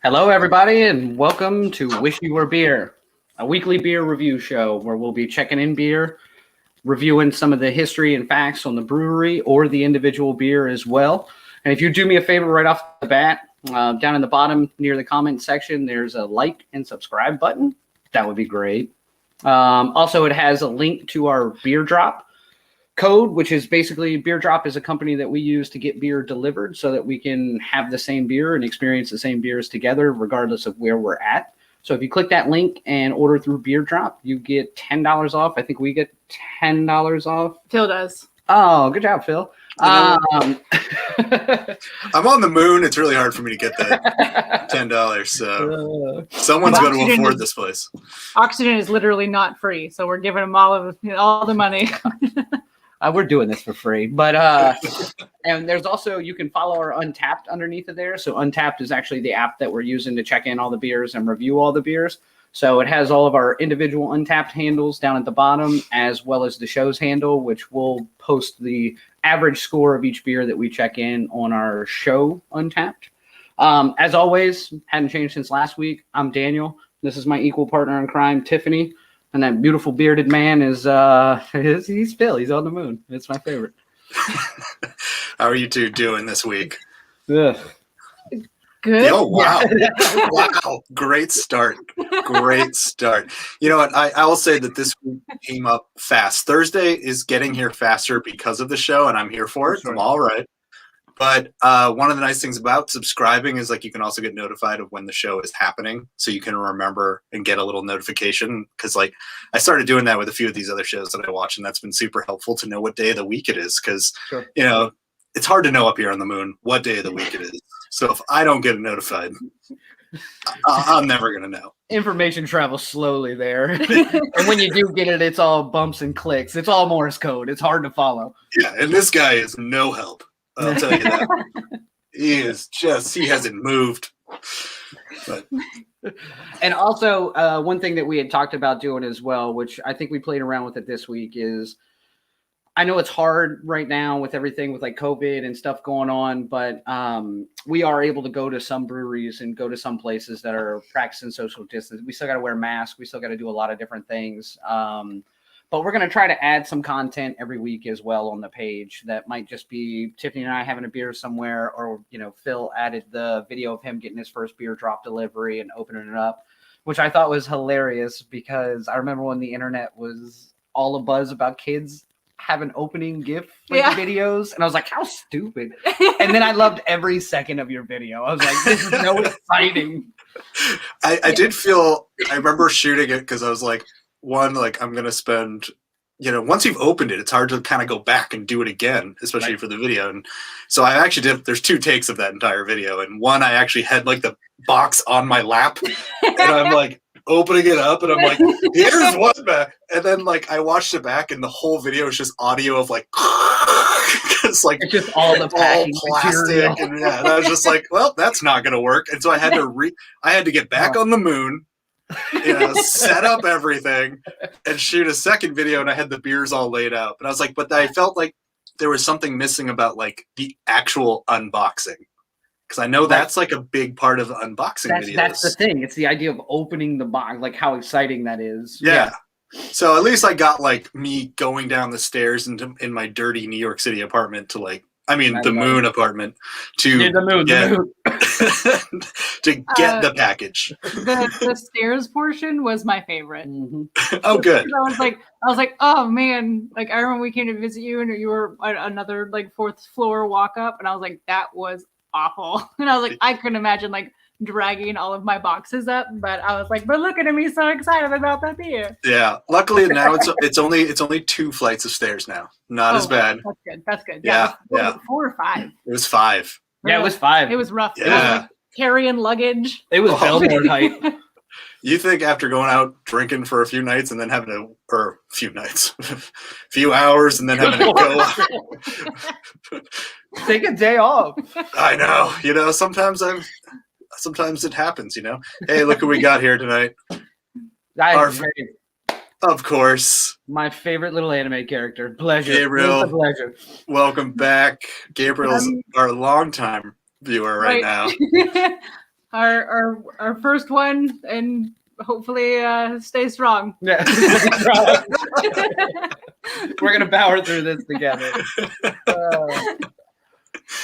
Hello, everybody, and welcome to Wish You Were Beer, a weekly beer review show where we'll be checking in beer, reviewing some of the history and facts on the brewery or the individual beer as well. And if you do me a favor right off the bat, down in the bottom near the comment section, there's a like and subscribe button. That would be great. Also, it has a link to our beer drop code, which is basically Beer Drop is a company that we use to get beer delivered so that we can have the same beer and experience the same beers together regardless of where we're at. So if you click that link and order through Beer Drop, you get $10 off. I think we get $10 off. Phil does. Oh, good job, Phil. I'm on the moon. It's really hard for me to get that $10. So someone's going to afford this place. Oxygen is literally not free, so we're giving them all the money. We're doing this for free, but and there's also, you can follow our Untapped underneath of there. So Untapped is actually the app that we're using to check in all the beers and review all the beers. So it has all of our individual Untapped handles down at the bottom, as well as the show's handle, which will post the average score of each beer that we check in on our show Untapped. As always, hadn't changed since last week. I'm Daniel. This is my equal partner in crime, Tiffany. And that beautiful bearded man is he's Phil. He's on the moon. It's my favorite. How are you two doing this week? Ugh. Good. Oh, wow. Wow. Great start. Great start. You know what? I will say that this week came up fast. Thursday is getting here faster because of the show, and I'm here for it. I'm all right. But one of the nice things about subscribing is like you can also get notified of when the show is happening, so you can remember and get a little notification. Because like I started doing that with a few of these other shows that I watch, and that's been super helpful to know what day of the week it is. Because you know it's hard to know up here on the moon what day of the week it is. So if I don't get notified, I'm never gonna know. Information travels slowly there, and when you do get it, it's all bumps and clicks. It's all Morse code. It's hard to follow. Yeah, and this guy is no help. I'll tell you that. He hasn't moved. But. And also, one thing that we had talked about doing as well, which I think we played around with it this week, is I know it's hard right now with everything with like COVID and stuff going on, but we are able to go to some breweries and go to some places that are practicing social distance. We still got to wear masks. We still got to do a lot of different things. But we're going to try to add some content every week as well on the page. That might just be Tiffany and I having a beer somewhere, or, you know, Phil added the video of him getting his first beer drop delivery and opening it up, which I thought was hilarious because I remember when the internet was all a buzz about kids having opening gift videos. And I was like, how stupid. And then I loved every second of your video. I was like, this is so exciting. I did feel, I remember shooting it because I was like, I'm going to spend, once you've opened it, it's hard to kind of go back and do it again, especially for the video. And so I actually there's 2 takes of that entire video. And one, I actually had like the box on my lap and I'm like opening it up and I'm like, here's one back. And then like I watched it back and the whole video is just audio of like, it's like it's just all the plastic. And and I was just like, well, that's not going to work. And so I had to get back on the moon. Set up everything and shoot a second video, and I had the beers all laid out. But I was like, but I felt like there was something missing about like the actual unboxing, because I know that's like a big part of the unboxing videos. That's the thing. It's the idea of opening the box, like how exciting that is. Yeah. So at least I got like me going down the stairs in my dirty New York City apartment to like. The moon apartment to the moon. To get the package. The stairs portion was my favorite. Mm-hmm. Oh, good. I was like, oh man! Like I remember we came to visit you, and you were at another like 4th floor walk up, and I was like, that was awful. And I was like, I couldn't imagine like dragging all of my boxes up, but I was like, but look at me, so excited about that beer. Yeah, luckily now it's only 2 flights of stairs now. Not as bad. That's good. Yeah. 4 or 5. It was 5. Yeah, it was 5. It was rough. Yeah. It was like carrying luggage. It was billboard height. You think after going out drinking for a few nights and then few hours and then having to go take a day off. I know. Sometimes it happens, Hey, look who we got here tonight. Of course. My favorite little anime character. Pleasure. Gabriel. Pleasure. Welcome back. Gabriel's our longtime viewer right now. our first one, and hopefully stay strong. Yeah. We're gonna power through this together.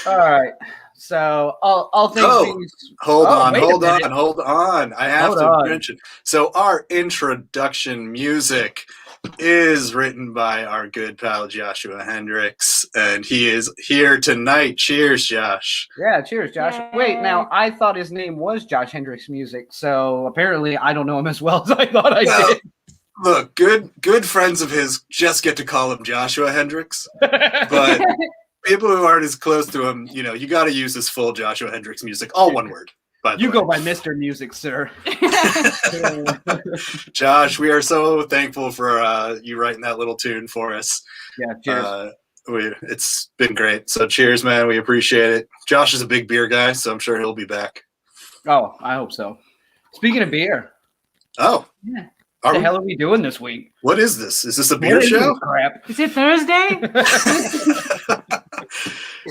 All right. So all things being Hold on. I have Hold to on. mention. So our introduction music is written by our good pal Joshua Hendricks, and he is here tonight. Cheers, Josh. Yeah, cheers, Josh. Yay. Wait, now I thought his name was Josh Hendricks Music, so apparently I don't know him as well as I thought I Well, did. Look, good friends of his just get to call him Joshua Hendricks, but people who aren't as close to him, you got to use his full Joshua Hendricks music, all one word. By the You way. go by Mr. Music, sir. Josh, we are so thankful for you writing that little tune for us. Yeah, cheers. It's been great. So cheers, man. We appreciate it. Josh is a big beer guy, so I'm sure he'll be back. Oh, I hope so. Speaking of beer, Oh, yeah. What the hell are we doing this week? What is this? Is this a beer What is show? this crap? Is it Thursday?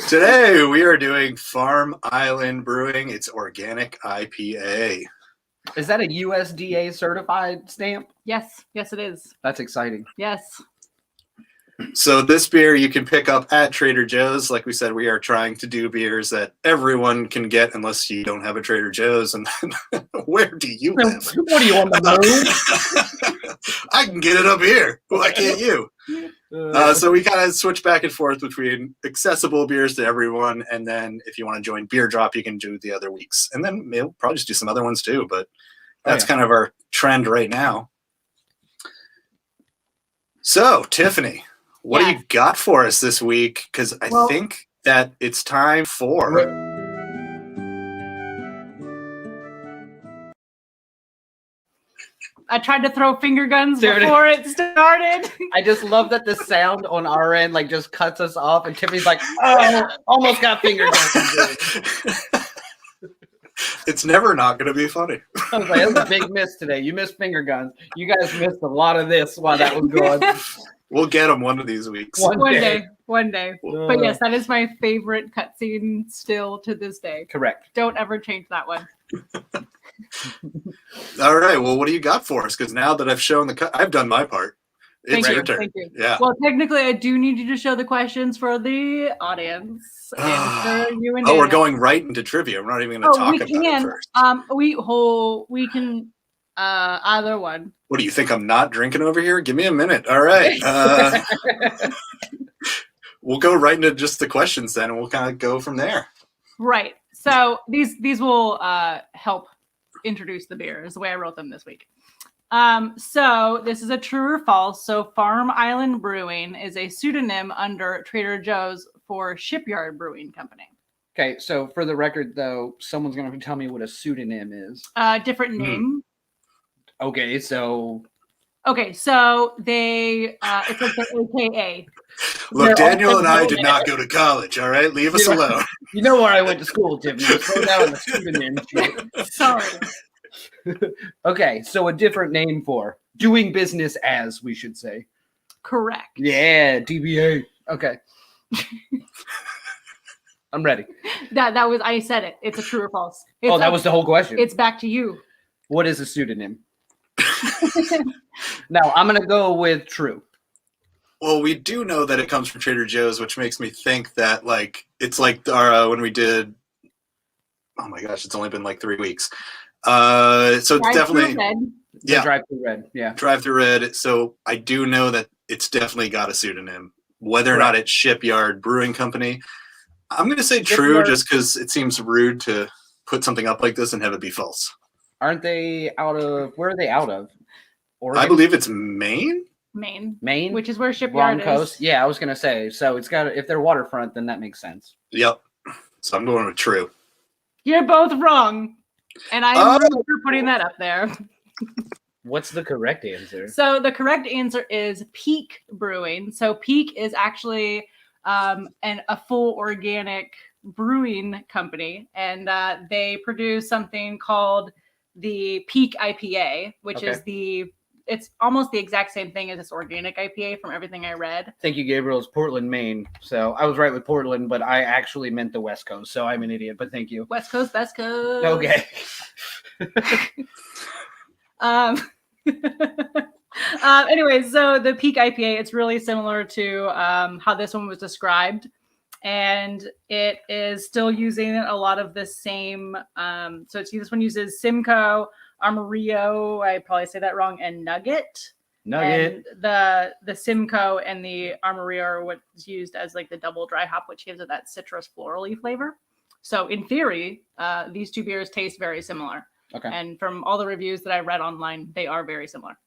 Today we are doing Farm Island Brewing. It's Organic IPA. Is that a USDA certified stamp? Yes, it is. That's exciting. Yes. So this beer you can pick up at Trader Joe's. Like we said, we are trying to do beers that everyone can get unless you don't have a Trader Joe's. And then where do you live? What are you on the moon? I can get it up here. Why can't you? So we kind of switch back and forth between accessible beers to everyone. And then if you want to join Beer Drop, you can do the other weeks. And then we'll probably just do some other ones too. But that's kind of our trend right now. So, Tiffany. What do you got for us this week? Because I think that it's time for... I tried to throw finger guns before it started. I just love that the sound on our end just cuts us off, and Tiffany's like, "Oh, almost got finger guns." It's never not going to be funny. I was like, "That was a big miss today. You missed finger guns. You guys missed a lot of this while that was going." We'll get them one of these weeks. One day. But yes, that is my favorite cutscene still to this day. Correct. Don't ever change that one. All right. Well, what do you got for us? Because now that I've shown I've done my part. It's your turn. Thank you. Yeah. Well, technically, I do need you to show the questions for the audience and for you and Daniel. We're going right into trivia. We're not even going to talk about it first. We can either one. What do you think? I'm not drinking over here? Give me a minute. All right. We'll go right into just the questions then, and we'll kind of go from there. Right. So these will help introduce the beer is the way I wrote them this week. So this is a true or false. So Farm Island Brewing is a pseudonym under Trader Joe's for Shipyard Brewing Company. Okay, so for the record, though, someone's going to tell me what a pseudonym is. Different name. Okay, so they it's like their AKA. Look, Daniel and I did not go to college. All right, leave us alone. You know where I went to school, Tiffany. Slow down on the pseudonym shit. Sorry. Okay, so a different name for doing business as, we should say. Correct. Yeah, DBA. Okay. I'm ready. That was I said it. It's a true or false. That was the whole question. It's back to you. What is a pseudonym? Now, I'm going to go with true. Well, we do know that it comes from Trader Joe's, which makes me think that it's like our when we did. Oh my gosh, it's only been 3 weeks. So it's definitely Drive-through red. Yeah, drive-through red. So I do know that it's definitely got a pseudonym. Whether or not it's Shipyard Brewing Company, I'm going to say true, just because it seems rude to put something up like this and have it be false. Aren't they out of? Where are they out of? Oregon? I believe it's Maine. Maine, which is where Shipyard is. Yeah, I was gonna say. So it's got. If they're waterfront, then that makes sense. Yep. So I'm going with true. You're both wrong, and I'm rude for putting that up there. What's the correct answer? So the correct answer is Peak Brewing. So Peak is actually a full organic brewing company, and they produce something called the Peak IPA, which is it's almost the exact same thing as this organic IPA from everything I read. Thank you, Gabriel. It's Portland, Maine. So I was right with Portland, but I actually meant the West Coast. So I'm an idiot, but thank you. West Coast, Best Coast. Okay. Anyways, so the Peak IPA, it's really similar to how this one was described. And it is still using a lot of the same. So this one uses Simcoe, Amarillo, I probably say that wrong, and Nugget. And the Simcoe and the Amarillo are what's used as like the double dry hop, which gives it that citrus florally flavor. So in theory, these two beers taste very similar. Okay. And from all the reviews that I read online, they are very similar.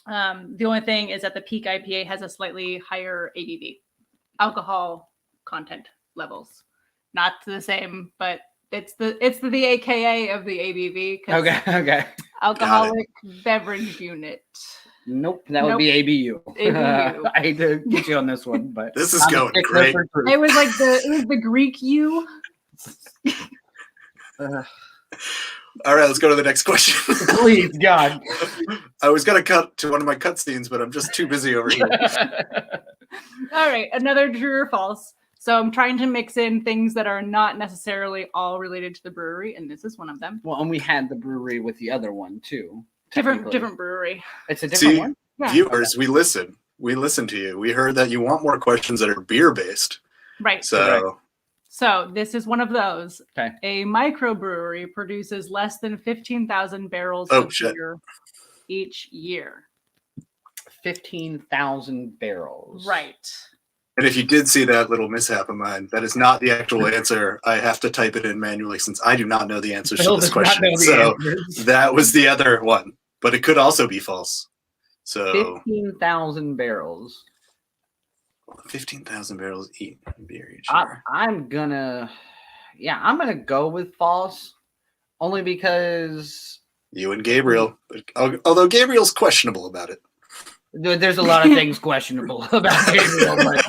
The only thing is that the Peak IPA has a slightly higher ABV, alcohol content levels. Not the same, but it's the AKA of the ABV. Okay. Alcoholic beverage unit. Nope, that would be ABU. ABU. I hate to get you on this one, but this is going great. It was like the Greek U. All right, let's go to the next question. Please, God. I was gonna cut to one of my cutscenes, but I'm just too busy over here. All right, another true or false. So I'm trying to mix in things that are not necessarily all related to the brewery, and this is one of them. Well, and we had the brewery with the other one too. Different brewery. It's a different one. Yeah. Viewers, we listen. We listen to you. We heard that you want more questions that are beer based. Right. So this is one of those. Okay. A microbrewery produces less than 15,000 barrels of beer each year. 15,000 barrels. Right. And if you did see that little mishap of mine, that is not the actual answer. I have to type it in manually since I do not know the answers to this question. So that was the other one, but it could also be false. So 15,000 barrels. 15,000 barrels eat beer each year. I'm gonna go with false, only because you and Gabriel, although Gabriel's questionable about it. There's a lot of things questionable about Gabriel, but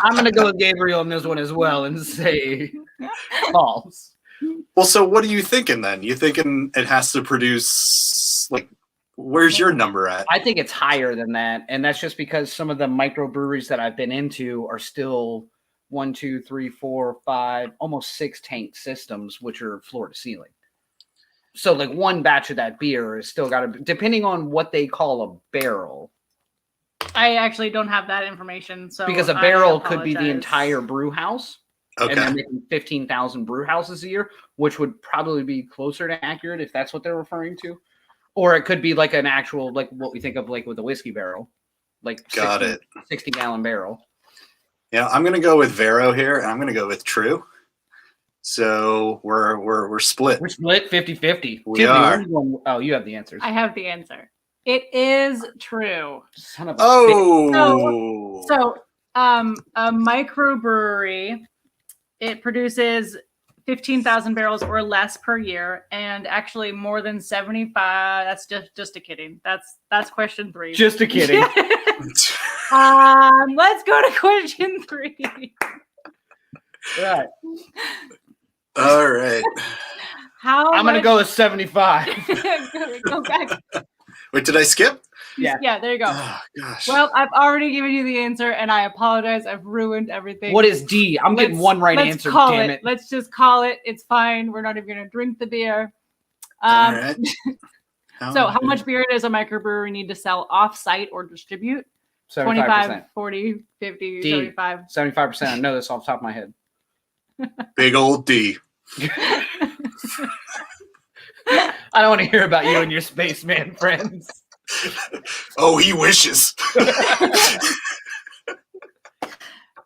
I'm going to go with Gabriel on this one as well and say false. Well, so what are you thinking then? You thinking it has to produce, like, where's your number at? I think it's higher than that, and that's just because some of the microbreweries that I've been into are still 1, 2, 3, 4, 5, almost 6 tank systems, which are floor to ceiling. So, like, one batch of that beer is still got to be, depending on what they call a barrel. I actually don't have that information. So because a barrel could be the entire brew house. Okay. And they're making 15,000 brew houses a year, which would probably be closer to accurate if that's what they're referring to. Or it could be like an actual, like what we think of like with a whiskey barrel. Like 60-gallon barrel. Yeah, I'm going to go with Vero here, and I'm going to go with true. So we're split. We're split 50-50. We are. Oh, you have the answers. I have the answer. It is true. Son of a bitch. So a microbrewery, it produces 15,000 barrels or less per year, and actually more than 75. That's just a kidding. That's question 3. Just a kidding. Let's go to question 3. Right. All right. I'm gonna go with 75. Go back. Wait, did I skip? Yeah, there you go. Oh, gosh. Well, I've already given you the answer, and I apologize. I've ruined everything. What is D? I'm getting one right answer. Damn it. Let's just call it. It's fine. We're not even going to drink the beer. All right. So how much beer does a microbrewery need to sell off-site or distribute? 75%. 25, 40, 50, D. 75. 75%. I know this off the top of my head. Big old D. I don't want to hear about you and your spaceman friends. Oh, he wishes.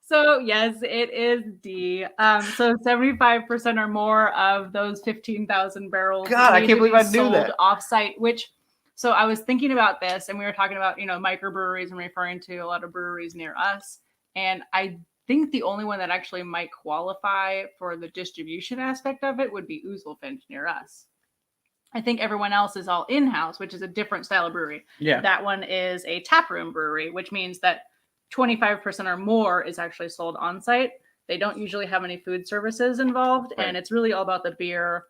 So yes, it is D. So 75% or more of those 15,000 barrels. God, I can't believe I knew that. Offsite, so I was thinking about this, and we were talking about, microbreweries and referring to a lot of breweries near us. And I think the only one that actually might qualify for the distribution aspect of it would be Ouzelfinch near us. I think everyone else is all in-house, which is a different style of brewery. Yeah. That one is a taproom brewery, which means that 25% or more is actually sold on site. They don't usually have any food services involved, right. And it's really all about the beer,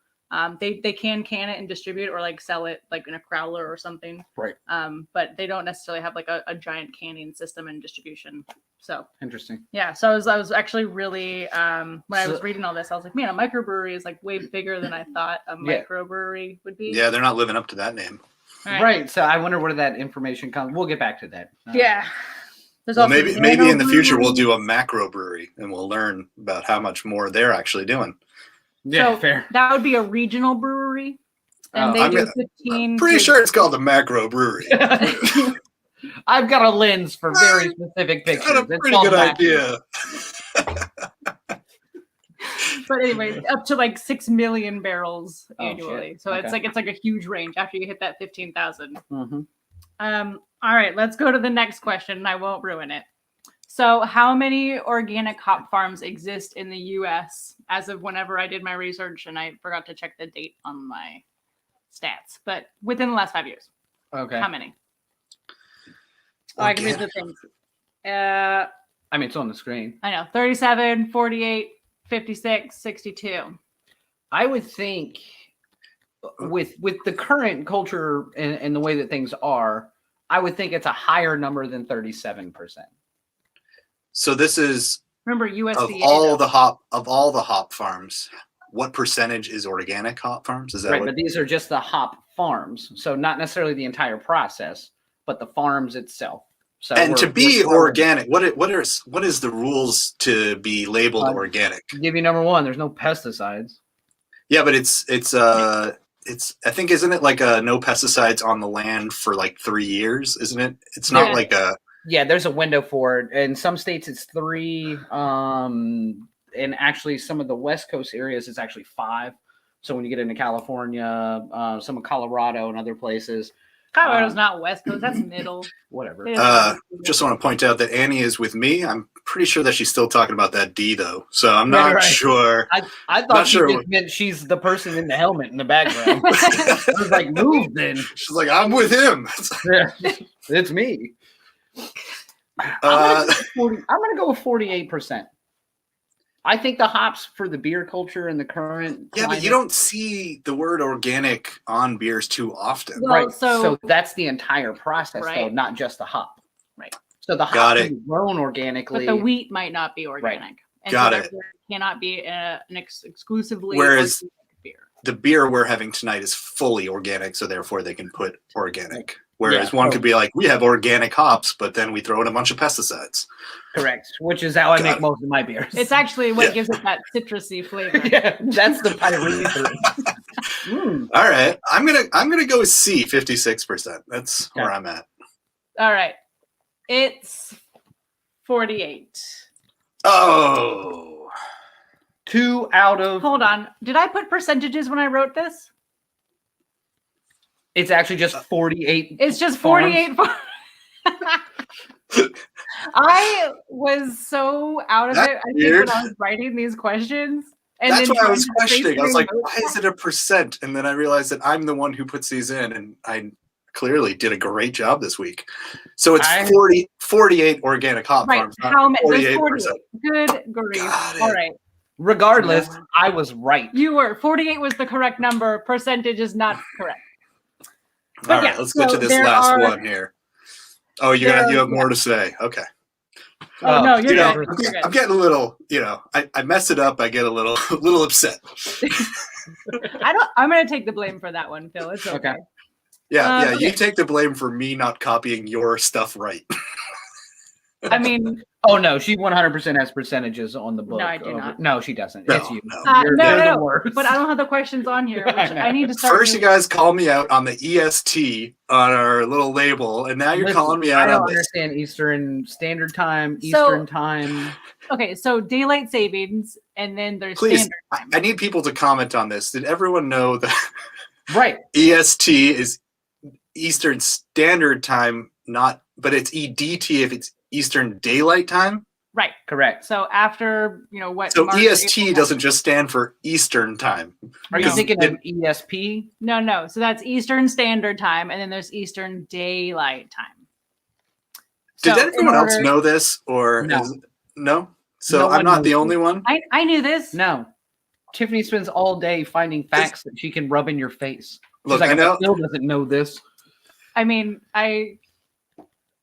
They can it and distribute or like sell it like in a crowler or something. Right. But they don't necessarily have like a giant canning system and distribution. So Interesting. yeah. So I was actually really when I was reading all this, I was like, man, a microbrewery is like way bigger than I thought a microbrewery would be. Yeah, they're not living up to that name. Right. So I wonder where that information comes. We'll get back to that. Yeah. There's Well, also maybe in the future we'll nano do a macro brewery and we'll learn about how much more they're actually doing. Yeah, So fair. That would be a regional brewery. And Oh, they do 15. I'm pretty sure it's called a macro brewery. I've got a lens for very specific pictures. Got a It's pretty called good macro. idea. But anyway, up to like 6 million barrels Oh, annually. shit. So Okay. it's like a huge range after you hit that 15,000. Mhm. All right, let's go to the next question and I won't ruin it. So how many organic hop farms exist in the US as of whenever I did my research, and I forgot to check the date on my stats, but within the last 5 years? Okay. How many? Oh, I can read the things. I mean, it's on the screen. I know, 37, 48, 56, 62. I would think with the current culture and the way that things are, I would think it's a higher number than 37%. So this is Remember of USDA. all the hop farms, what percentage is organic hop farms? Is that Right, what? but these are just the hop farms, so not necessarily the entire process, but the farms itself. So And to be we're- organic, what is the rules to be labeled organic? Give you number one. There's no pesticides. Yeah, but it's I think, isn't it like a no pesticides on the land for like 3 years? Isn't it? It's not Yeah. like a Yeah, there's a window for it. In some states, it's 3. And actually, some of the West Coast areas, it's actually 5. So when you get into California, some of Colorado and other places, Colorado's not West Coast, that's middle. whatever. It is just want to point out that Annie is with me. I'm pretty sure that she's still talking about that D though. So I'm not right. sure. I Not thought she sure just what- meant she's the person in the helmet in the background. I was like, move then. She's like, I'm with him. Yeah, it's me. Uh, I'm gonna go with 48%. I think the hops for the beer culture and the current yeah, but you don't see the word organic on beers too often. Well, right. so- So that's the entire process, though, Right. not just the hop. Right. So the Got hop it. can be grown organically. But the wheat might not be organic. And Got so it. therefore it cannot be exclusively Whereas- organic beer. The beer we're having tonight is fully organic, so therefore they can put organic. Whereas Yeah. one could be like, we have organic hops, but then we throw in a bunch of pesticides. Correct. Which is how I Got make it. most of my beers. It's actually what Yeah. gives it that citrusy flavor. yeah, that's the pyrethrin. All right, I'm gonna go with C, 56%. That's where I'm at. All right. It's 48. Oh, 2 out of. Hold on. Did I put percentages when I wrote this? It's actually just 48. It's just farms. 48. I was so out of That's it, I think, weird. when I was writing these questions. And that's then why I was trying to questioning. I was trace like, through why notes. is it a percent? And then I realized that I'm the one who puts these in, and I clearly did a great job this week. So it's I- 48 organic hop Right. farms, not How many? 48%. 48. Good grief. Got it. All right. Regardless, I was right. You were 48 was the correct number. Percentage is not correct. All right, yeah, let's get so to this there last are- one here. Oh, you have more to say. Okay. Oh, no, you're You know, good. You're good. I'm getting a little, I mess it up. I get a little, little upset. I'm gonna take the blame for that one, Phil. It's okay. Okay. Yeah, okay. You take the blame for me not copying your stuff right. I mean, Oh no, she 100% has percentages on the book. No, I do not. No, she doesn't. No, It's you. no. You're, no, you're no, the no. worst. But I don't have the questions on here, which I know. I need to start. First, you doing. guys called me out on the EST on our little label, and now you're Listen, calling me I out don't on this. understand Eastern Standard Time, So- Eastern Time. Okay, so daylight savings, and then there's Please, standard time. I need people to comment on this. Did everyone know that Right. EST is Eastern Standard Time, but it's EDT if it's Eastern Daylight Time? Right. Correct. So after what? So March, EST April, doesn't just stand for Eastern Time. Are you No. thinking of ESP? No. So that's Eastern Standard Time, and then there's Eastern Daylight Time. Did So in everyone else order- know this, or No. no? So No I'm one not knows the this. only one. I knew this. No. Tiffany spends all day finding facts that she can rub in your face. She's Look, like, I know. Bill doesn't know this. I mean, I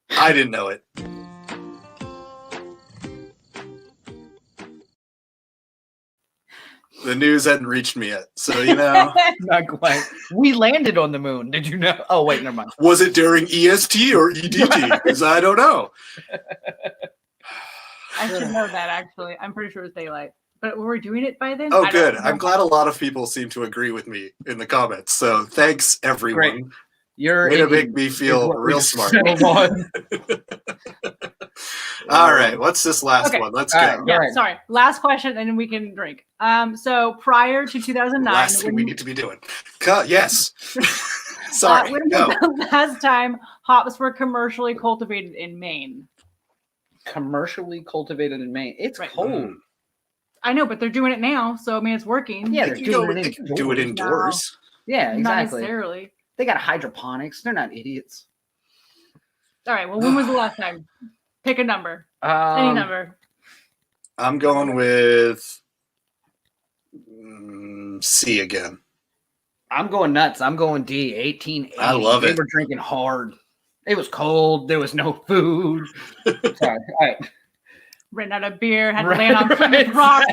didn't know it. The news hadn't reached me yet, so Not quite. We landed on the moon. Did you know? Oh wait, never mind. Was it during EST or EDT? Because I don't know. I should know that actually. I'm pretty sure it's daylight. But were we doing it by then? Oh, good. I'm glad a lot of people seem to agree with me in the comments. So thanks, everyone. Great. You're way to make me feel real smart. All right, what's this last one? Let's go. Right, yeah, sorry. Last question, and then we can drink. So prior to 2009, last thing we need to be doing. Yes. Sorry. When was the last time hops were commercially cultivated in Maine? Commercially cultivated in Maine. It's cold. I know, but they're doing it now, so I mean, it's working. Yeah, they can do it indoors. No. Yeah, exactly. Not necessarily. They got hydroponics. They're not idiots. All right. Well, when was the last time? Pick a number. Any number. I'm going with C again. I'm going nuts. I'm going D. 1880. I love it. They were drinking hard. It was cold. There was no food. Sorry. All right. Ran out of beer. Had to land on Plymouth Rock.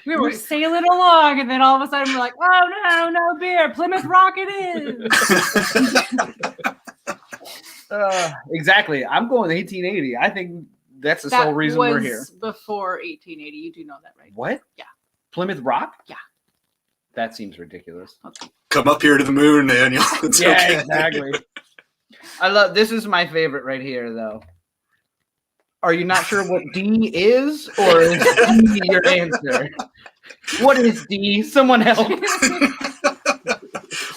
We were sailing along, and then all of a sudden we're like, "Oh no beer! Plymouth Rock it is." Exactly. I'm going 1880. I think that's the sole reason we're here. Before 1880, you do know that, right? What? Yeah. Plymouth Rock? Yeah. That seems ridiculous. Okay. Come up here to the moon, Daniel. It's okay. Exactly. I love this. Is my favorite right here, though. Are you not sure what D is, or is D your answer? What is D? Someone help.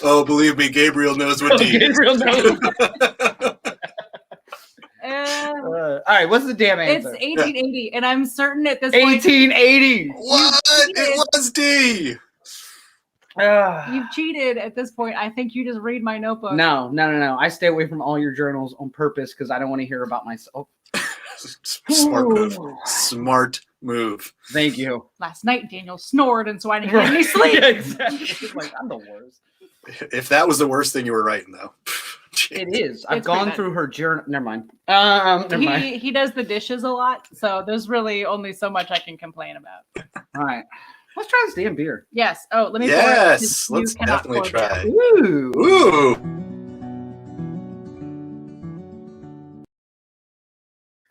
Oh, believe me, Gabriel knows what D is. Gabriel knows. All right, what's the damn answer? It's 1880, and I'm certain at this point. 1880. What? It was D. You've cheated at this point. I think you just read my notebook. No. I stay away from all your journals on purpose because I don't want to hear about myself. Smart move. Thank you. Last night, Daniel snored, and so I didn't get any sleep. Yeah, exactly. Like, I'm the worst. If that was the worst thing you were writing, though. It is. I've gone through her journal. Never mind. Never mind. He does the dishes a lot, so there's really only so much I can complain about. All right. Let's try this damn beer. Yes. Oh, let me pour it. Yes. Let's definitely try. Ooh. Ooh.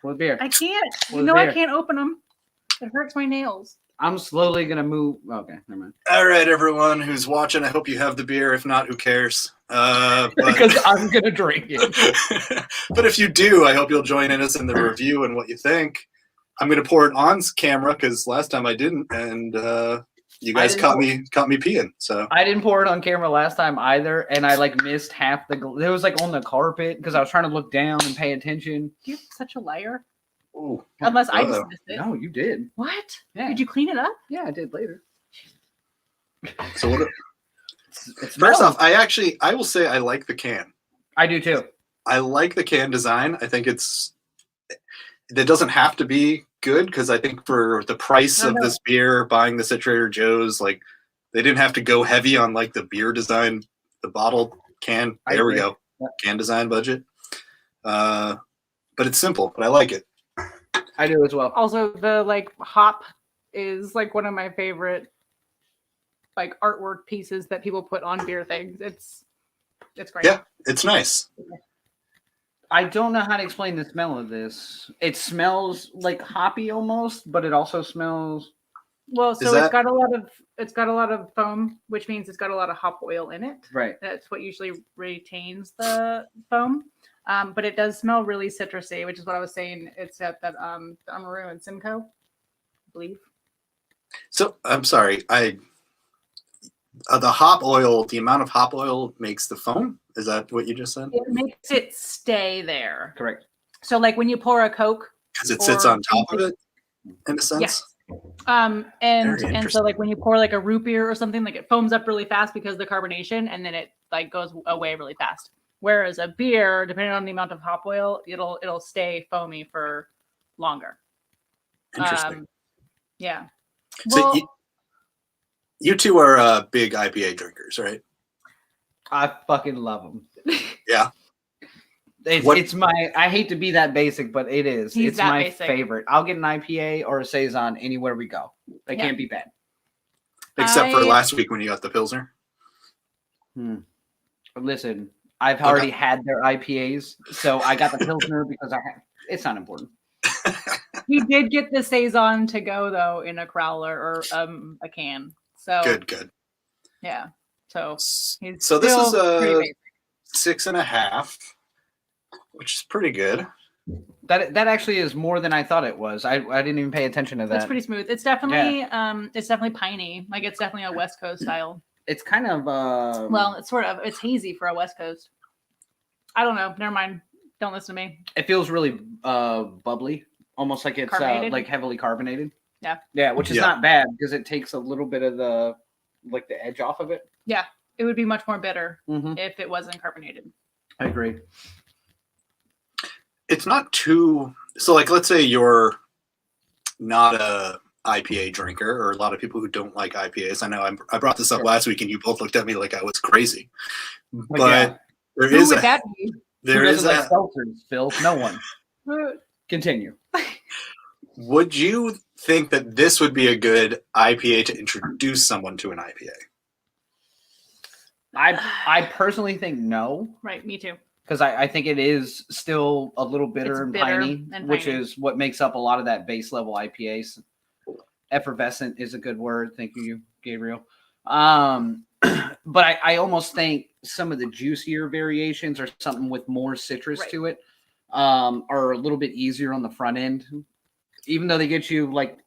With beer. I can't. I can't open them. It hurts my nails. I'm slowly going to move. Okay, never mind. All right, everyone who's watching, I hope you have the beer. If not, who cares? Because I'm going to drink it. But if you do, I hope you'll join in us in the review and what you think. I'm going to pour it on camera because last time I didn't, and you guys caught me peeing. So I didn't pour it on camera last time either, and I missed half the. It was on the carpet because I was trying to look down and pay attention. You're such a liar. Ooh, unless I just missed it. No, you did. What? Yeah. Did you clean it up? Yeah, I did later. So what? First off, I will say I like the can. I do too. I like the can design. I think it doesn't have to be good because I think for the price of this beer, buying this at Trader Joe's, they didn't have to go heavy on the beer design, the bottle can. There we go. Yep. Can design budget. But it's simple, but I like it. I do as well. Also, the hop is one of my favorite artwork pieces that people put on beer things. It's great. Yeah, it's nice. I don't know how to explain the smell of this. It smells like hoppy almost, but it also smells. Well, so it's got a lot of foam, which means it's got a lot of hop oil in it. Right. That's what usually retains the foam. But it does smell really citrusy, which is what I was saying. It's at that Amaru and Simcoe, I believe. So I'm sorry. The hop oil, the amount of hop oil makes the foam. Is that what you just said? It makes it stay there. Correct. So when you pour a Coke, because it sits on top of it, in a sense. Yes. And so when you pour a root beer or something, it foams up really fast because of the carbonation, and then it goes away really fast. Whereas a beer, depending on the amount of hop oil, it'll stay foamy for longer. Interesting. Yeah. So You two are big IPA drinkers, right? I fucking love them. Yeah. It's my. I hate to be that basic, but it is. He's it's that my basic. favorite. I'll get an IPA or a saison anywhere we go. They can't be bad. Except for last week when you got the Pilsner. Listen, I've already had their IPAs, so I got the Pilsner because I have. It's not important. He did get the saison to go though in a crowler or a can. So Good. Yeah. So he's so this is pretty a basic. 6.5, which is pretty good. That actually is more than I thought it was. I didn't even pay attention to that. That's pretty smooth. It's definitely piney. Like it's definitely a West Coast style. It's kind of well, it's hazy for a West Coast. I don't know. Never mind. Don't listen to me. It feels really bubbly, almost like it's like heavily carbonated. Yeah, which is not bad because it takes a little bit of the edge off of it. Yeah, it would be much more bitter if it wasn't carbonated. I agree. It's not too so. Like, let's say you're not a IPA drinker, or a lot of people who don't like IPAs. I know I brought this up last week, and you both looked at me like I was crazy. But there Who is would that be? There Who is doesn't like seltzers, Phil. No one. Continue. Would you think that this would be a good IPA to introduce someone to an IPA? I personally think no. Right, me too. Because I think it is still a little bitter and piney, which is what makes up a lot of that base level IPAs. Effervescent is a good word. Thank you, Gabriel. But I almost think some of the juicier variations or something with more citrus to it are a little bit easier on the front end. Even though they get you like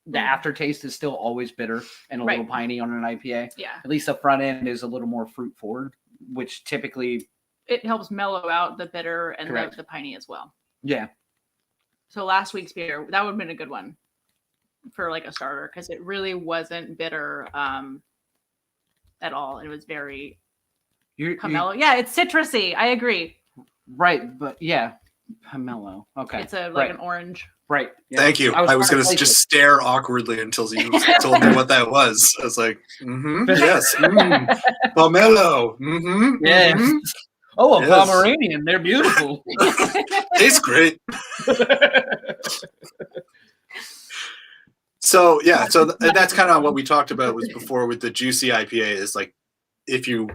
the aftertaste is still always bitter and a little piney on an IPA. Yeah. At least the front end is a little more fruit forward, which typically it helps mellow out the bitter and the piney as well. Yeah. So last week's beer, that would have been a good one for like a starter because it really wasn't bitter at all. It was very pomelo. Yeah, it's citrusy. I agree. Right, but yeah, pomelo. Okay. It's like an orange. Right. Yeah. Thank you. I was going to just stare awkwardly until you told me what that was. I was like, yes, pomelo. Yes. Oh, a Pomeranian. They're beautiful. Tastes great. So that's kind of what we talked about was before with the juicy IPA is like, if you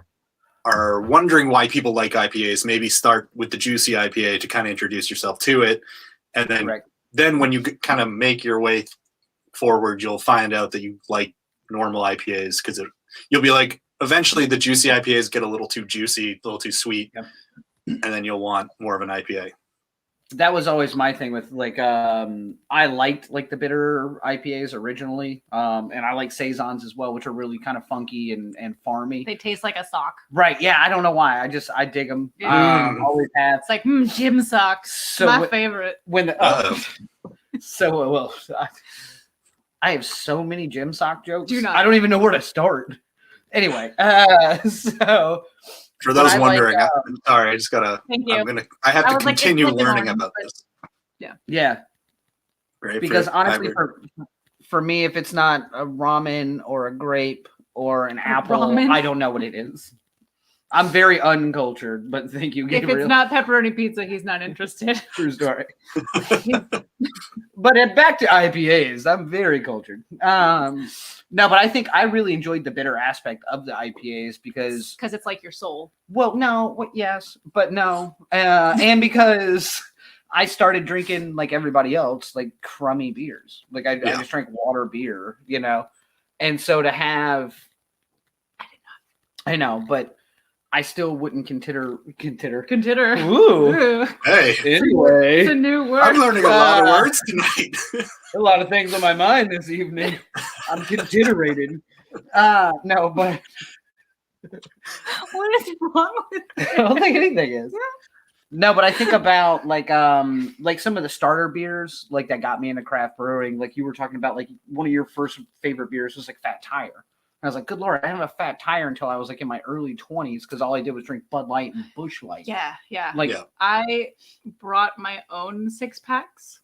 are wondering why people like IPAs, maybe start with the juicy IPA to kind of introduce yourself to it. And then when you kind of make your way forward, you'll find out that you like normal IPAs because you'll be like, eventually the juicy IPAs get a little too juicy, a little too sweet, and then you'll want more of an IPA. That was always my thing with like I liked like the bitter IPAs originally, and I like saisons as well, which are really kind of funky and farmy. They taste like a sock, right? Yeah, I don't know why. I dig them. Always have. It's like gym socks. So my favorite. When the I have so many gym sock jokes. I don't even know where to start. Anyway, so. For those wondering, I'm sorry, I just gotta. Thank you. I have to continue learning about this. Yeah. Grapefruit, because honestly, for me, if it's not a ramen or a grape or an apple, I don't know what it is. I'm very uncultured, but thank you, Gabriel. If it's not pepperoni pizza, he's not interested. True story. But back to IPAs, I'm very cultured. No, but I think I really enjoyed the bitter aspect of the IPAs because it's like your soul. Well, no, yes, but no, and because I started drinking like everybody else, like crummy beers. Like I just drank water beer, and so to have, I know, but I still wouldn't consider. Ooh. Hey. Anyway. It's a new word. I'm learning a lot of words tonight. A lot of things on my mind this evening. I'm considerated. No, but. What is wrong with it? I don't think anything is. No, but I think about like some of the starter beers like that got me into craft brewing. Like you were talking about, like one of your first favorite beers was like Fat Tire. I was like, good Lord, I didn't have a Fat Tire until I was like in my early 20s because all I did was drink Bud Light and Busch Light. Yeah. I brought my own 6-packs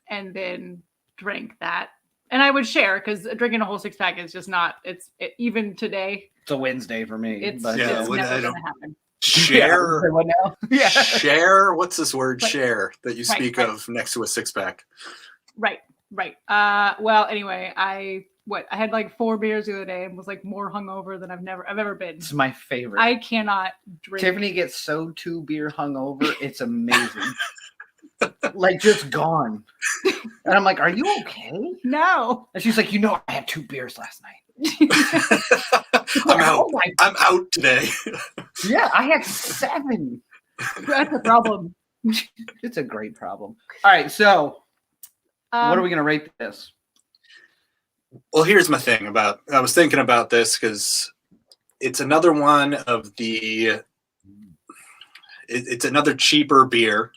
and then drank that. And I would share because drinking a whole 6-pack is just not. Even today. It's a Wednesday for me. It's but never I gonna don't happen. share. Yeah. What now? Yeah. Share. What's this word? Right. Share that you speak Right. of next to a 6-pack. Right. Well, anyway, I had like 4 beers the other day and was like more hungover than I've ever been. It's my favorite. I cannot drink. Tiffany gets so 2 beer hungover. It's amazing. Like just gone. And I'm like, are you okay? No. And she's like, I had 2 beers last night. I'm out. Oh my- I'm out today. Yeah, I had 7. That's a problem. It's a great problem. All right, so what are we going to rate this? Well, here's my thing I was thinking about this because it's another one of it's another cheaper beer.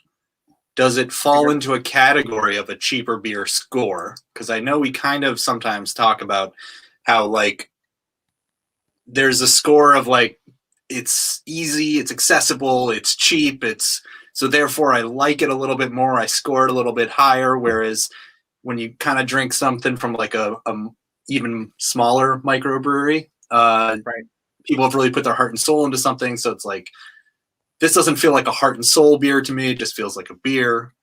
Does it fall into a category of a cheaper beer score? Because I know we kind of sometimes talk about how like there's a score of like it's easy, it's accessible, it's cheap, so therefore I like it a little bit more. I score it a little bit higher. Whereas when you kind of drink something from like a even smaller microbrewery, people have really put their heart and soul into something. So it's like, this doesn't feel like a heart and soul beer to me. It just feels like a beer.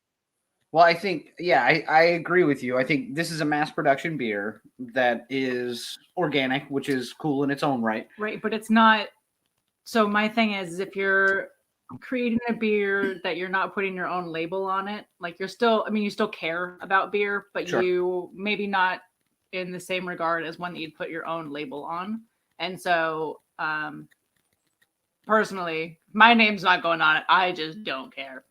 Well, I think, I agree with you. I think this is a mass production beer that is organic, which is cool in its own right. Right, but it's not. So my thing is, if you're creating a beer that you're not putting your own label on it, like you still care about beer, but Sure. You maybe not in the same regard as one that you'd put your own label on. And so, personally, my name's not going on it. I just don't care.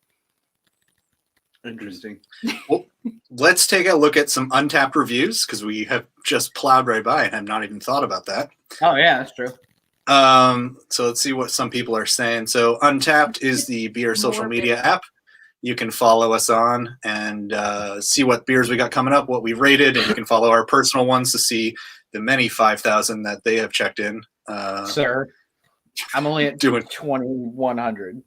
Interesting. Well, let's take a look at some Untapped reviews because we have just plowed right by and have not even thought about that. Oh, yeah, that's true. So let's see what some people are saying. So Untapped is the beer social media app. You can follow us on and see what beers we got coming up, what we rated, and you can follow our personal ones to see the many 5,000 that they have checked in. Sir, I'm only at doing 2,100.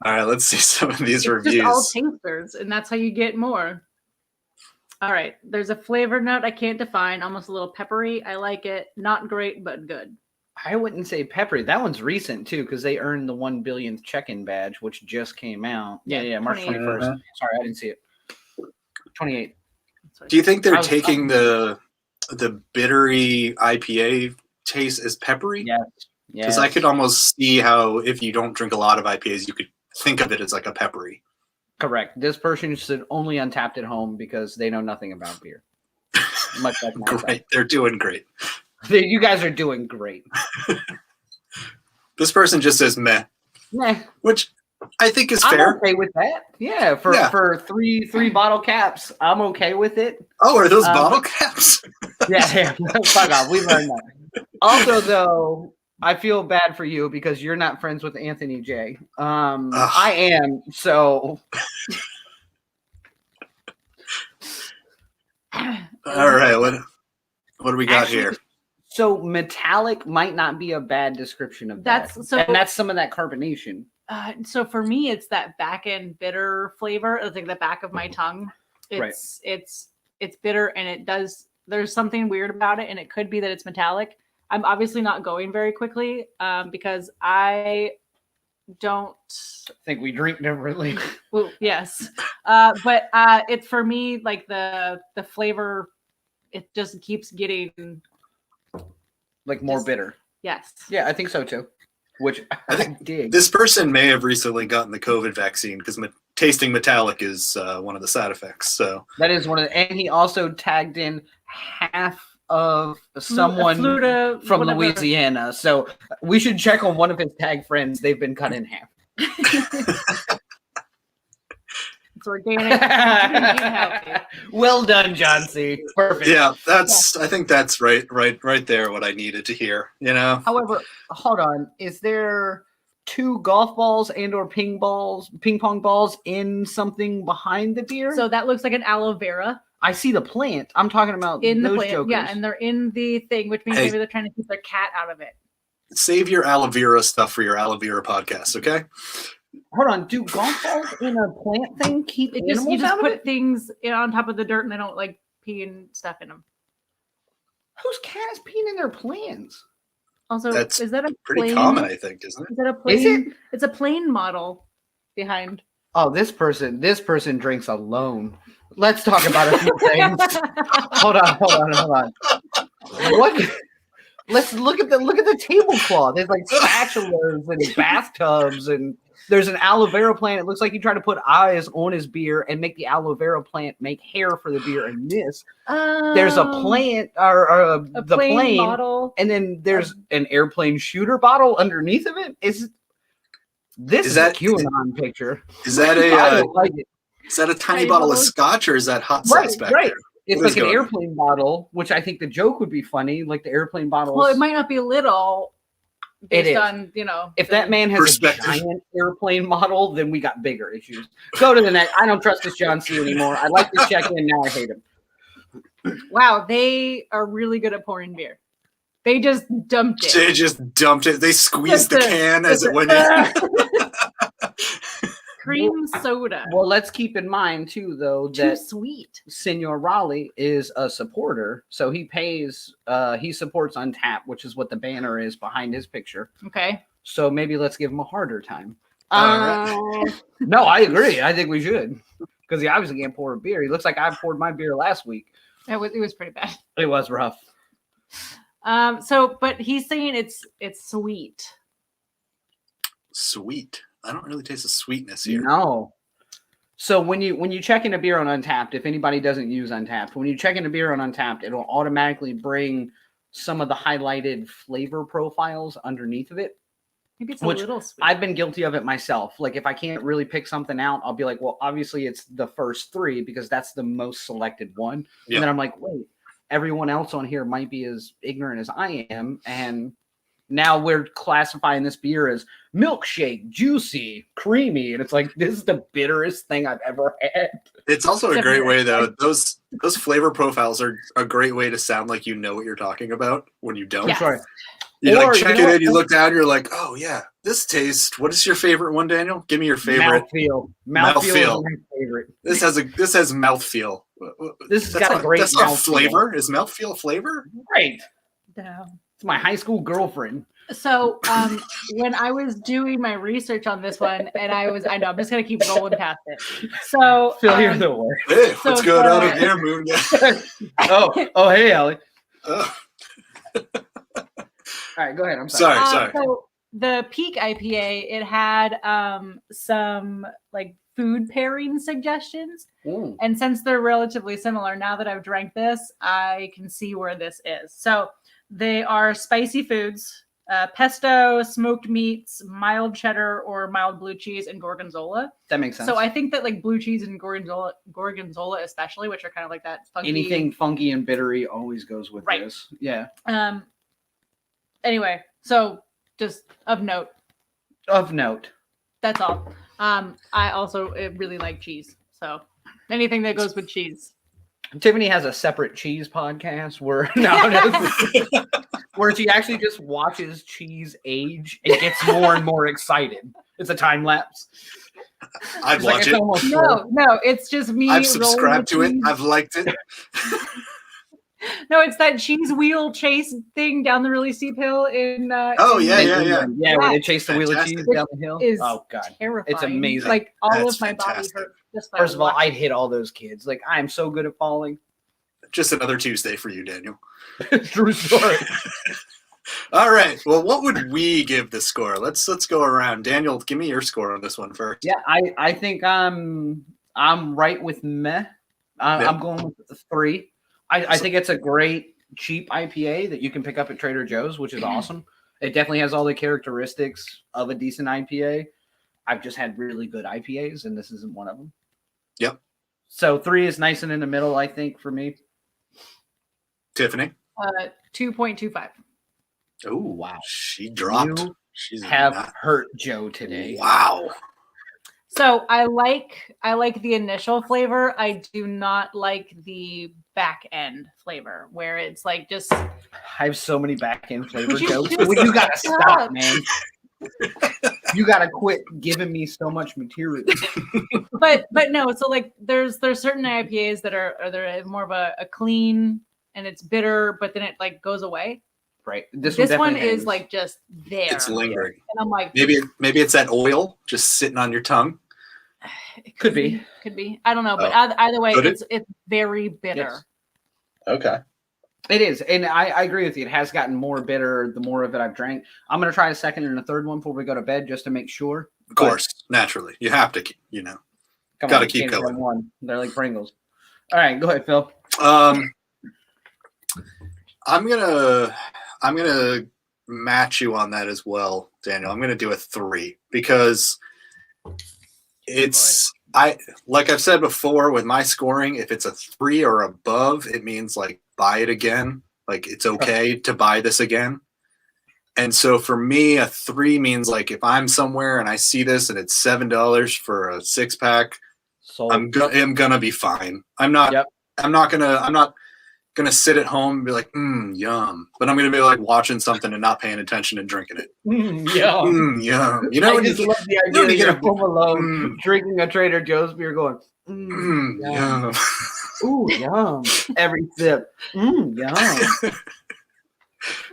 All right, let's see some of these It's reviews. just all tasters, and that's how you get more. All right, there's a flavor note I can't define, almost a little peppery. I like it. Not great, but good. I wouldn't say peppery. That one's recent, too, because they earned the 1 billionth check-in badge, which just came out. Yeah, March 21st. Sorry, I didn't see it. 28. Do you think they're taking the bittery IPA taste as peppery? Yes. Because I could almost see how if you don't drink a lot of IPAs, you could think of it as like a peppery. Correct. This person should only Untapped at home because they know nothing about beer. Much like Great. They're doing great. You guys are doing great. This person just says meh. Meh. Which I think is fair. I'm okay with that. Yeah, for three bottle caps, I'm okay with it. Oh, are those bottle caps? Yeah. Fuck off. We learned that. Also, though, I feel bad for you because you're not friends with Anthony J. I am, so. All right, what do we got here? So metallic might not be a bad description of that. And that's some of that carbonation. So for me, it's that back end bitter flavor. It's like the back of my tongue. It's bitter, and there's something weird about it, and it could be that it's metallic. I'm obviously not going very quickly because I don't think we drink differently. Well, yes, but it for me, like the flavor, it just keeps getting like more bitter. Yes. Yeah, I think so too. Which I dig. This person may have recently gotten the COVID vaccine because tasting metallic is one of the side effects. So that is one of the, and he also tagged in half of someone from Louisiana. So we should check on one of his tag friends. They've been cut in half. It's organic. Well done, John C. Perfect. Yeah, I think that's right there what I needed to hear, you know. However, hold on. Is there 2 golf balls and or ping pong balls in something behind the beer? So that looks like an aloe vera. I see the plant. I'm talking about in the those plant. jokers. Yeah, and they're in the thing, which means maybe they're trying to keep their cat out of it. Save your aloe vera stuff for your aloe vera podcast, okay? Hold on. Do golf balls in a plant thing keep animals you just out put of it? things on top of the dirt, and they don't like pee and stuff in them. Whose cat is peeing in their plants? Also, That's is that a pretty plain? common, I think, isn't it? Is that a Is plain? it? It's a plain model behind. Oh, this person drinks alone. Let's talk about a few things. Hold on. What? Let's look at the tablecloth. There's like spatulas and bathtubs, and there's an aloe vera plant. It looks like you try to put eyes on his beer and make the aloe vera plant make hair for the beer. And there's a plant or the plain plane model, and then there's an airplane shooter bottle underneath of it. Is that a QAnon picture? Is that I don't like it. is that a tiny bottle of scotch, or is that hot sauce back Right. there? It's What like is an going on? airplane bottle, which I think the joke would be funny, like the airplane bottles. Well, it might not be little. It Based is. on If that man has a Perspective. giant airplane model, then we got bigger issues. Go to the next. I don't trust this John C anymore. I like to check in. Now I hate him. Wow, they are really good at pouring beer. They just dumped it. They just dumped it. They squeezed the That's can as it went in. Cream soda. Well, let's keep in mind too, though, Too that sweet. Senor Raleigh is a supporter, so he pays. He supports Untapped, which is what the banner is behind his picture. Okay. So maybe let's give him a harder time. All No, I agree. I think we should, because he obviously can't pour a beer. He looks like I poured my beer last week. It was pretty bad. It was rough. But he's saying it's sweet. Sweet. I don't really taste the sweetness here. No. So when you check in a beer on Untapped, if anybody doesn't use Untapped, when you check in a beer on Untapped, it'll automatically bring some of the highlighted flavor profiles underneath of it. Maybe it's Which a little sweet. I've been guilty of it myself. Like if I can't really pick something out, I'll be like, well, obviously it's the first three because that's the most selected one. Yeah. And then I'm like, wait, everyone else on here might be as ignorant as I am. And now we're classifying this beer as milkshake, juicy, creamy. And it's like, this is the bitterest thing I've ever had. It's also a Except great for- way, though. Those flavor profiles are a great way to sound like you know what you're talking about when you don't. Yes. Sorry. You Or, like you check know it what? in, you look down, you're like, oh yeah, this tastes. What is your favorite one, Daniel? Give me your favorite. Mouthfeel. Mouthfeel. Is my favorite. This has mouthfeel. This has That's got a great That's not mouthfeel. flavor. Is mouthfeel flavor? Right. No. It's my high school girlfriend. So when I was doing my research on this one, and I know I'm just gonna keep rolling past it. So Phil, you're the worst. Hey, So what's going on far- in there, Moon guy? Oh, hey, Allie. Oh, All right, go ahead. I'm sorry. sorry. So the Peak IPA, it had some like food pairing suggestions, Ooh. and since they're relatively similar, now that I've drank this, I can see where this is. So they are spicy foods. Pesto, smoked meats, mild cheddar or mild blue cheese, and gorgonzola. That makes sense. So I think that like blue cheese and gorgonzola especially, which are kind of like that funky. Anything funky and bittery always goes with Right. this. Yeah. Anyway, so just of note, Of note. that's all. I also really like cheese, so anything that goes with cheese. Tiffany has a separate cheese podcast where where she actually just watches cheese age and gets more and more excited. It's a time lapse. I'd It's like watch it's it. almost No, it's just me. I've rolling subscribed the to it. cheese. I've liked it. No, it's that cheese wheel chase thing down the really steep hill in. Oh, in- yeah, yeah. Yeah, where they chase the wheel of Fantastic. cheese down the hill. Is Oh god. terrifying. It's amazing. Like all That's of my fantastic. body hurt. Just by First of all, watching. I'd hit all those kids. Like I am so good at falling. Just another Tuesday for you, Daniel. True story. All right. Well, what would we give the score? Let's go around. Daniel, give me your score on this one first. Yeah, I think I'm right with meh. I'm going with a 3. I think it's a great cheap IPA that you can pick up at Trader Joe's, which is awesome. It definitely has all the characteristics of a decent IPA. I've just had really good IPAs, and this isn't one of them. Yep. So 3 is nice and in the middle, I think, for me. Tiffany. 2.25. Oh, wow. She dropped. You She's have not- hurt Joe today. Wow. So I like the initial flavor. I do not like the back end flavor where it's like just I have so many back end flavor Would you jokes. just Well, you gotta stop? stop, man. You gotta quit giving me so much material. but no, so like there's certain IPAs that are more of a clean and it's bitter, but then it like goes away. Right. This one one definitely is hangs. like just there. It's lingering. And I'm like, Maybe it's that oil just sitting on your tongue. it Could be. Could be. I don't know, but Oh. either way, Could it? it's very bitter. Yes. Okay. It is, and I agree with you. It has gotten more bitter the more of it I've drank. I'm gonna try a second and a third one before we go to bed just to make sure. Of course, naturally, you have to. Come Gotta on, keep can't have going. One. They're like Pringles. All right, go ahead, Phil. I'm gonna match you on that as well, Daniel. I'm gonna do a 3 because like I've said before with my scoring, if it's a 3 or above, it means like buy it again. Like it's okay to buy this again. And so for me, a 3 means like if I'm somewhere and I see this and it's $7 for a 6-pack, I'm gonna be fine. I'm not gonna sit at home and be like, yum. But I'm gonna be like watching something and not paying attention and drinking it. Yum. Yum. I just love the idea that you're home alone, Mm. drinking a Trader Joe's beer, going, yum. Yum. Ooh, yum. Every sip. Yum.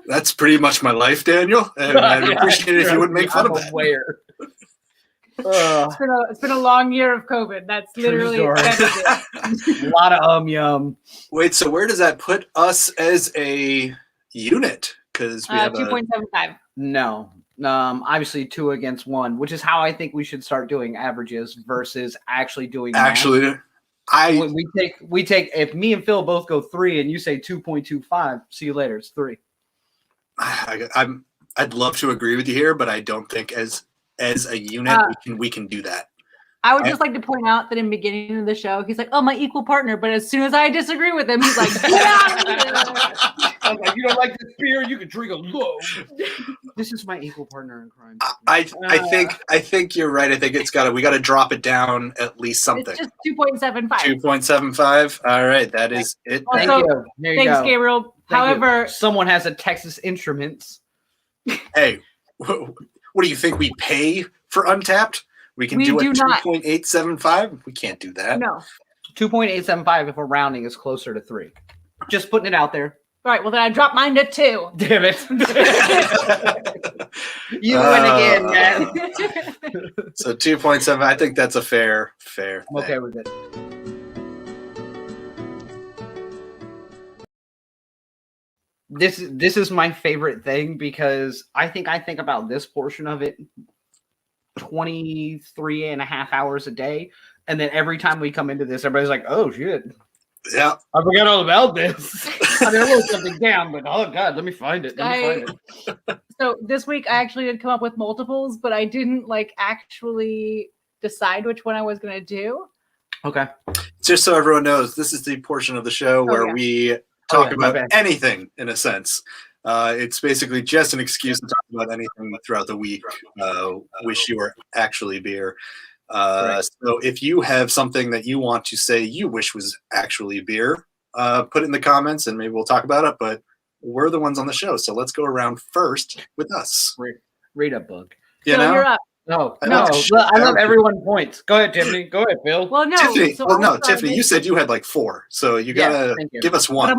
That's pretty much my life, Daniel. And I'd appreciate it if you wouldn't make fun of that. Aware. It's been a long year of COVID. That's literally A lot of yum. Wait, so where does that put us as a unit? Because we have 2.75. No. Obviously 2 against 1, which is how I think we should start doing averages versus actually doing math. We take if me and Phil both go 3 and you say 2.25, see you later. It's 3. I'd love to agree with you here, but I don't think as a unit we can do that. I would just like to point out that in the beginning of the show, he's like, "Oh, my equal partner," but as soon as I disagree with him, he's like, "Get out of here!" I'm like, "You don't like this beer? You can drink a low." This is my equal partner in crime. I think you're right. I think we got to drop it down at least something. It's just 2.75. 2.75. All right, that is it. Thank Also, you. There you Thanks, go. Gabriel. Thank However, you. Someone has a Texas Instruments. Hey, what do you think we pay for Untapped? We can do a 2.875. We can't do that. No. 2.875 if we're rounding is closer to 3. Just putting it out there. All right. Well, then I dropped mine to 2. Damn it. You win again, man. So 2.7. I think that's a fair thing. I'm okay with it. This is my favorite thing because I think about this portion of it 23 and a half hours a day. And then every time we come into this, everybody's like, oh, shit. Yeah. I forgot all about this. I mean, I wrote something down, but oh, God, let me find it. So this week, I actually did come up with multiples, but I didn't actually decide which one I was going to do. Okay. Just so everyone knows, this is the portion of the show where we talk about anything, in a sense. It's basically just an excuse to talk about anything throughout the week. Wish you were actually beer. So if you have something that you want to say you wish was actually beer, put it in the comments and maybe we'll talk about it. But we're the ones on the show, so let's go around first with us. Read a book. You know? You're up. No. I love everyone points. Go ahead, Tiffany. Go ahead, Phil. Well, no. Tiffany, Tiffany, you said you had 4, so you gotta give us one. But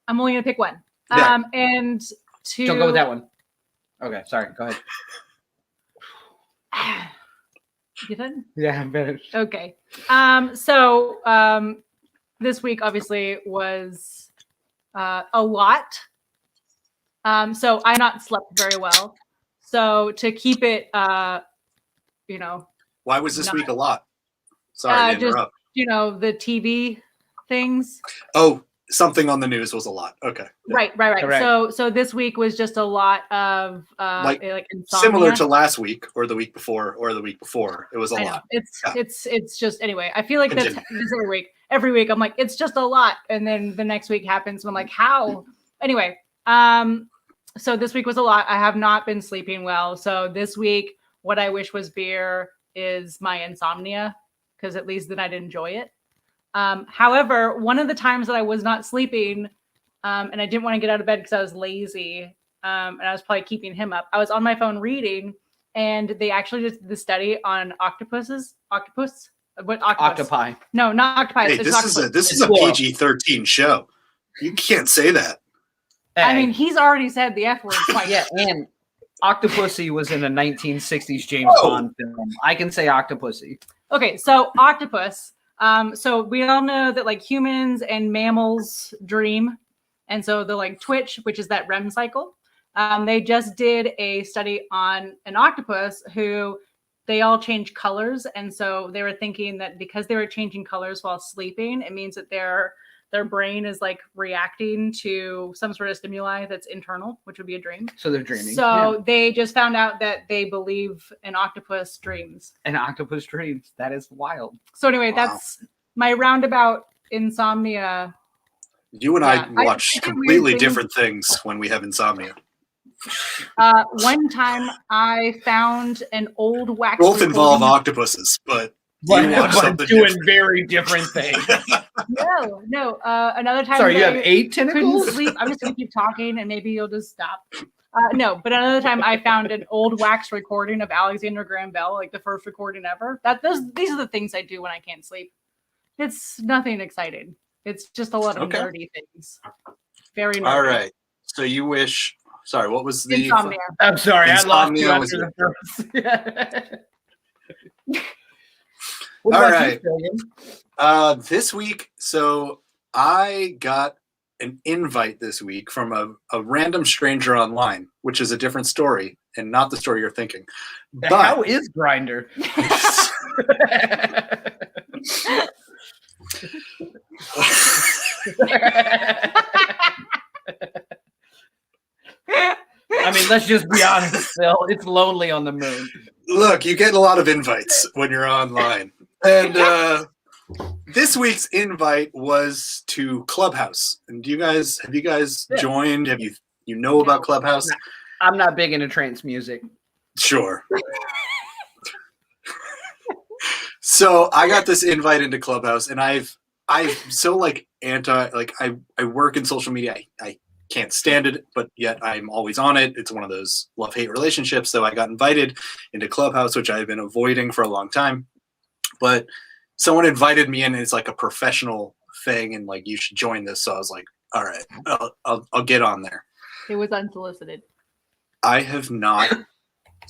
I'm only gonna pick one. Yeah. And to Don't go with that one. Okay, sorry. Go ahead. You done? Yeah, I'm finished. Okay. So this week obviously was a lot. So I not slept very well. So to keep it, Why was this week a lot? Sorry to interrupt. Just, the TV things. Oh, something on the news was a lot. Okay. Right. Correct. So this week was just a lot of like insomnia. Similar to last week or the week before or the week before. It was a lot. It's just anyway. I feel like that's this every week. Every week I'm like, it's just a lot. And then the next week happens and I'm like, how? Anyway, so this week was a lot. I have not been sleeping well. So this week, what I wish was beer is my insomnia, because at least then I'd enjoy it. However, one of the times that I was not sleeping and I didn't want to get out of bed because I was lazy and I was probably keeping him up, I was on my phone reading, and they actually did the study on octopus. What octopus? Octopi. No, not octopi. Hey, this is a PG-13 show. You can't say that. I mean, he's already said the F word twice. Yeah, and Octopussy was in a 1960s James Bond film. I can say Octopussy. Okay, so octopus. So we all know that like humans and mammals dream, and so the like twitch, which is that REM cycle. They just did a study on an octopus who they all change colors, and so they were thinking that because they were changing colors while sleeping, it means that their brain is like reacting to some sort of stimuli that's internal, which would be a dream. So they're dreaming. So they just found out that they believe an octopus dreams. An octopus dreams. That is wild. So anyway, that's my roundabout insomnia. You and I watch completely different things when we have insomnia. One time I found an old wax. Both involve octopuses, but you watch something doing different. very different things. No. Another time. Sorry, you have 8 couldn't tentacles? sleep. I'm just gonna keep talking, and maybe you'll just stop. No, but another time I found an old wax recording of Alexander Graham Bell, like the first recording ever. These are the things I do when I can't sleep. It's nothing exciting. It's just a lot of nerdy things. Very nerdy. All right. So you wish. Sorry, what was the insomnia? I'm sorry, Insomnia I lost you after the first. All right. This week, so I got an invite this week from a random stranger online, which is a different story and not the story you're thinking. But how is Grindr? I mean, let's just be honest, Phil. It's lonely on the moon. Look, you get a lot of invites when you're online. And this week's invite was to Clubhouse. And have you guys joined? Have you know about Clubhouse? I'm not big into trance music. Sure. So I got this invite into Clubhouse, and I'm so like anti, like I work in social media. I can't stand it, but yet I'm always on it. It's one of those love-hate relationships. So I got invited into Clubhouse, which I've been avoiding for a long time. But someone invited me in, and it's like a professional thing, and like you should join this. So I was like, all right, I'll get on there. It was unsolicited. I have not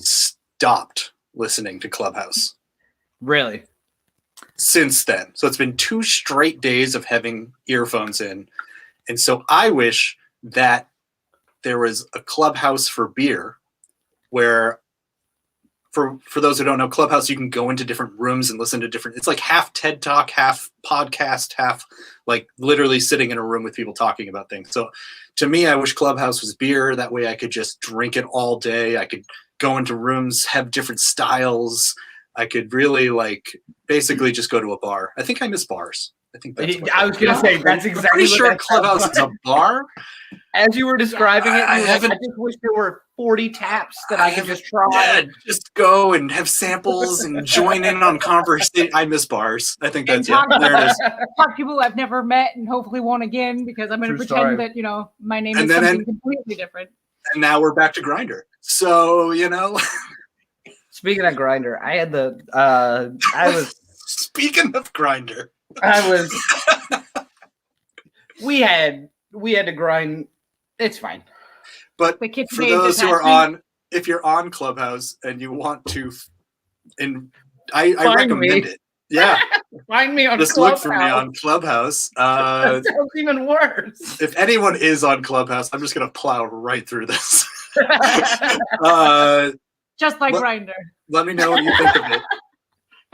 stopped listening to Clubhouse. Really? Since then. So it's been 2 straight days of having earphones in. And so I wish that there was a Clubhouse for beer where for those who don't know, Clubhouse, you can go into different rooms and listen to different, it's like half TED Talk, half podcast, half like literally sitting in a room with people talking about things. So to me, I wish Clubhouse was beer. That way I could just drink it all day. I could go into rooms, have different styles. I could really like basically just go to a bar. I think I miss bars. I think that's I was going to say that's exactly. I'm pretty what sure that Clubhouse sounds is a bar. As you were describing it, I I just wish there were 40 taps that I could just try. Yeah, just go and have samples and join in on conversation. I miss bars. I think that's talk, there it is. Talk to people I've never met and hopefully won't again because I'm going to pretend that my name is something completely different. And now we're back to Grindr. So Speaking of Grindr, I had I was speaking of Grindr. We had to grind. It's fine. But for those who are if you're on Clubhouse and you want to, and I recommend it. Yeah. Find me on Just Clubhouse. Look for me on Clubhouse. That sounds even worse. If anyone is on Clubhouse, I'm just going to plow right through this. Just like Grindr. Let me know what you think of it.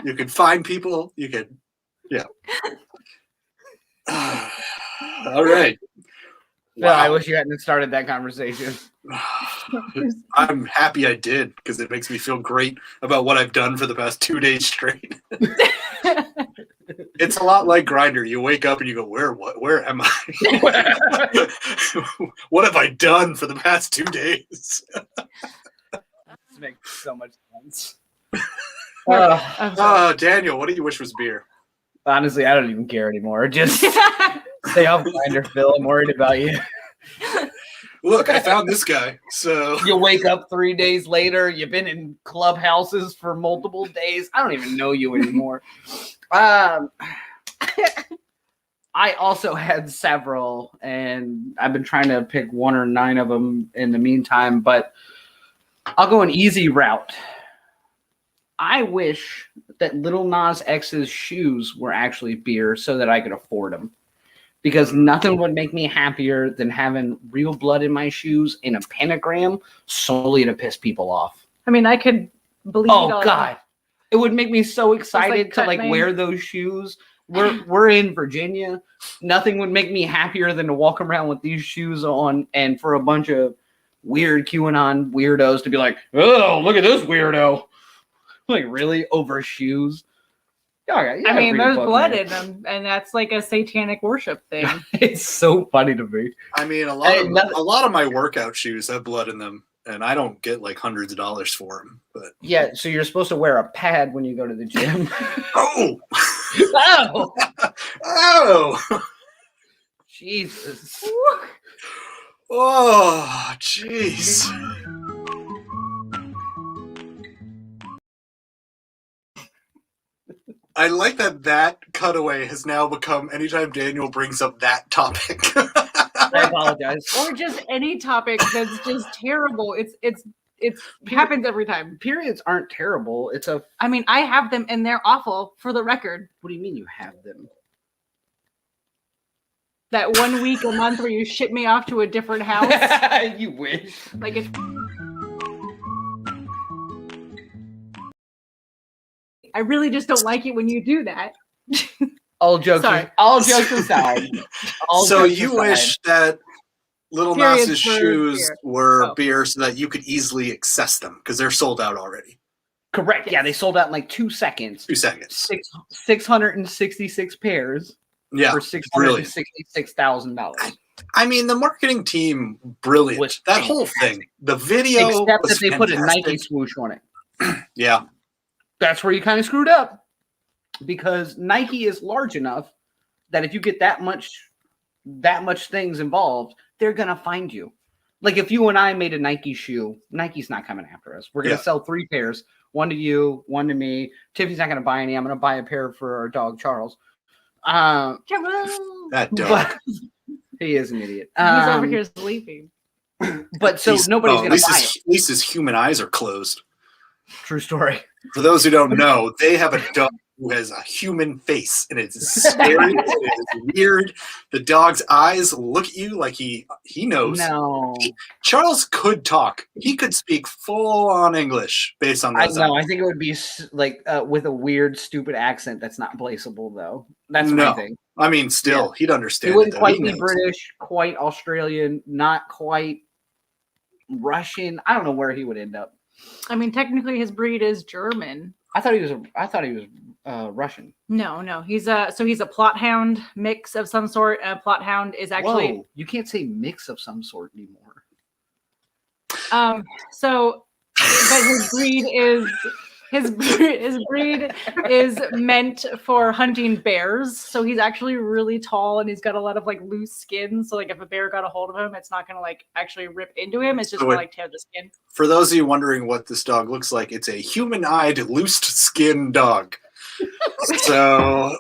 You can find people. You can, yeah. All right. Wow. I wish you hadn't started that conversation. I'm happy I did because it makes me feel great about what I've done for the past 2 days straight. It's a lot like Grindr. You wake up and you go, where am I? What have I done for the past 2 days? This makes so much sense. Daniel, what do you wish was beer? Honestly, I don't even care anymore. Just stay off Grindr, Phil. I'm worried about you. Look, I found this guy. So you wake up 3 days later. You've been in clubhouses for multiple days. I don't even know you anymore. I also had several, and I've been trying to pick 1 or 9 of them in the meantime, but I'll go an easy route. I wish that Lil Nas X's shoes were actually beer so that I could afford them. Because nothing would make me happier than having real blood in my shoes in a pentagram solely to piss people off. I mean, I could bleed. Oh God, it would make me so excited to cut wear those shoes. We're in Virginia. Nothing would make me happier than to walk around with these shoes on, and for a bunch of weird QAnon weirdos to be like, "Oh, look at this weirdo!" Like, really, over shoes? Yeah, I mean, there's blood in them, and that's like a satanic worship thing. It's so funny to me. I mean, a lot of my workout shoes have blood in them, and I don't get like hundreds of dollars for them. But yeah, so you're supposed to wear a pad when you go to the gym. Oh, Oh, oh, Jesus! oh, jeez. I like that cutaway has now become anytime Daniel brings up that topic. I apologize. Or just any topic that's just terrible. It happens every time. Periods aren't terrible. I mean, I have them and they're awful, for the record. What do you mean you have them? That 1 week a month where you ship me off to a different house. You wish. Like it's I really just don't like it when you do that. All jokes aside. So you wish that Lil Nas's shoes were beer so that you could easily access them because they're sold out already. Correct. Yeah, they sold out in like 2 seconds. 2 seconds. 666 pairs. Yeah, for $666,000. I mean, the marketing team, brilliant. That whole thing, the video, except that they put a Nike swoosh on it. Yeah, that's where you kind of screwed up, because Nike is large enough that if you get that much things involved, they're gonna find you. Like if you and I made a Nike shoe, Nike's not coming after us. We're gonna sell 3 pairs, 1 to you, 1 to me. Tiffany's not gonna buy any. I'm gonna buy a pair for our dog Charles. That dog. He is an idiot. He's over here sleeping. But so nobody's gonna buy it. At least his human eyes are closed. True story. For those who don't know, they have a dog who has a human face, and it's scary. It's weird. The dog's eyes look at you like he knows. No, Charles could talk. He could speak full-on English based on those. I think it would be like with a weird, stupid accent that's not placeable, though. That's my thing. I mean, still, he'd understand. He wouldn't quite be British, quite Australian, not quite Russian. I don't know where he would end up. I mean, technically, his breed is German. I thought he was Russian. No. He's a plot hound mix of some sort. A plot hound is actually. Whoa, you can't say mix of some sort anymore. But his breed is meant for hunting bears. So he's actually really tall and he's got a lot of like loose skin. So like if a bear got a hold of him, it's not gonna like actually rip into him. It's just gonna like tear the skin. For those of you wondering what this dog looks like, it's a human-eyed, loosed skin dog. So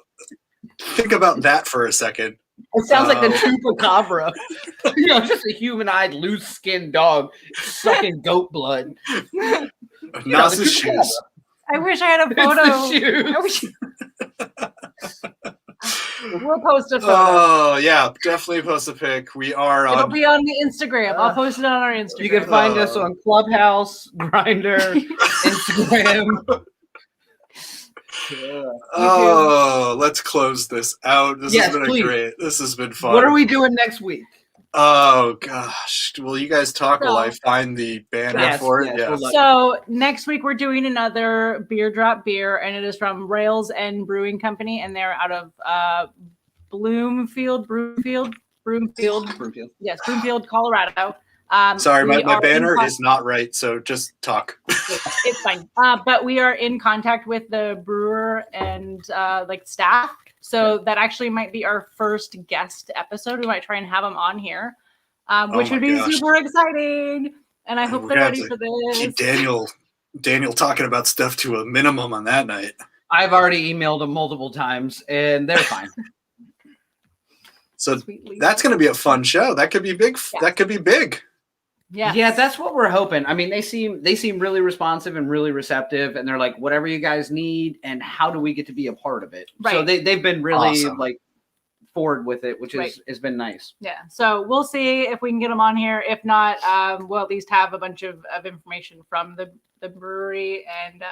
think about that for a second. It sounds like the chupacabra. Just a human-eyed, loose-skinned dog sucking goat blood. Nas's shoes. I wish I had a photo. We'll post a photo. Oh yeah, definitely post a pic. It'll be on the Instagram. I'll post it on our Instagram. You can find us on Clubhouse, Grindr, Instagram. Oh, let's close this out. This has been great. This has been fun. What are we doing next week? Oh gosh, will you guys talk while I find the banner for it? Yeah. So next week we're doing another beer drop beer, and it is from Rails and Brewing Company, and they're out of Broomfield. Yes, Broomfield, Colorado. Sorry, my banner is not right, so just talk. It's fine. But we are in contact with the brewer and staff. So that actually might be our first guest episode. We might try and have them on here, which would be super exciting. And I hope they're ready for this. Keep Daniel talking about stuff to a minimum on that night. I've already emailed them multiple times, and they're fine. So Sweet Lisa. that's going to be a fun show. That could be big. Yeah. That could be big. Yeah, that's what we're hoping. I mean, they seem really responsive and really receptive, and they're like, whatever you guys need, and how do we get to be a part of it? Right. So they've been really Awesome. like forward with it, which Right. has been nice. Yeah. So we'll see if we can get them on here. If not, we'll at least have a bunch of information from the brewery and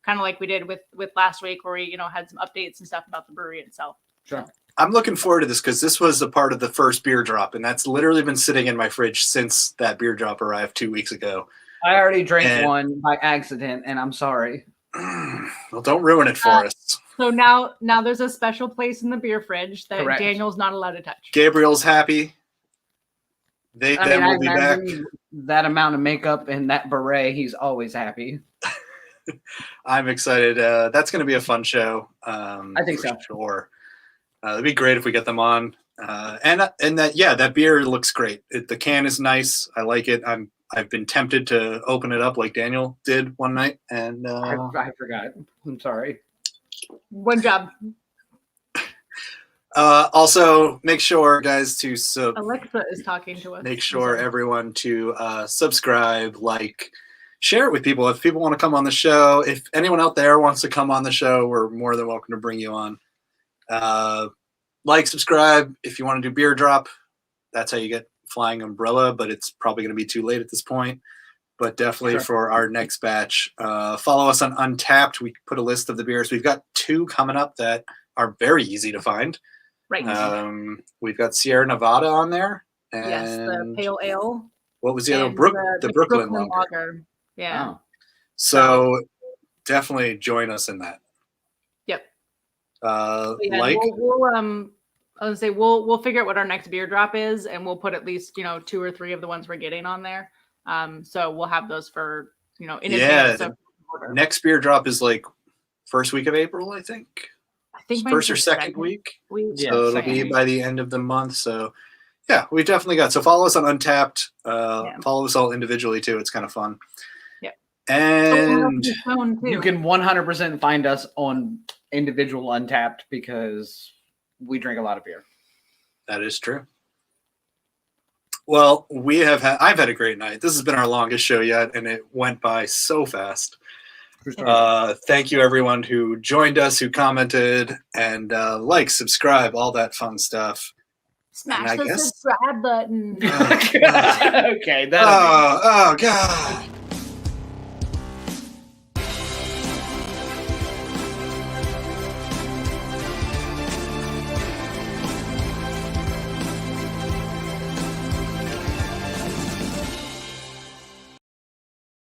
kind of like we did with last week where we, had some updates and stuff about the brewery itself. Sure. I'm looking forward to this because this was a part of the first beer drop, and that's literally been sitting in my fridge since that beer drop arrived 2 weeks ago. I already drank one by accident, and I'm sorry. Well, don't ruin it for us. So now there's a special place in the beer fridge that Correct. Daniel's not allowed to touch. Gabriel's happy. They I then mean, will be back. That amount of makeup and that beret, he's always happy. I'm excited. That's going to be a fun show. I think so. Sure. It'd be great if we get them on. And that beer looks great. The can is nice. I like it. I've been tempted to open it up like Daniel did one night, and I forgot. I'm sorry. One job. also make sure, guys, to Alexa is talking to us. make sure everyone to subscribe, like, share it with people. If people want to come on the show, if anyone out there wants to come on the show, we're more than welcome to bring you on. Like, subscribe. If you want to do beer drop, that's how you get Flying Umbrella, but it's probably going to be too late at this point. But definitely for our next batch, follow us on Untapped. We put a list of the beers. We've got 2 coming up that are very easy to find. Right. We've got Sierra Nevada on there. And yes, the pale ale. What was the other? and The Brooklyn Lager. Yeah. Wow. So definitely join us in that. Yep. Like, we'll I was gonna say we'll figure out what our next beer drop is, and we'll put at least 2 or 3 of the ones we're getting on there. So we'll have those for in advance. So next beer drop is like first week of April, I think. I think First or second week. Yeah, So it'll be by the end of the month. So yeah, we definitely got. So follow us on Untapped. Follow us all individually too. It's kind of fun. Yep. And you can 100% find us on individual Untapped because we drink a lot of beer. That is true. Well, I've had a great night. This has been our longest show yet, and it went by so fast. Thank you everyone who joined us, who commented, and subscribe, all that fun stuff. Smash the subscribe button. Okay. Oh God.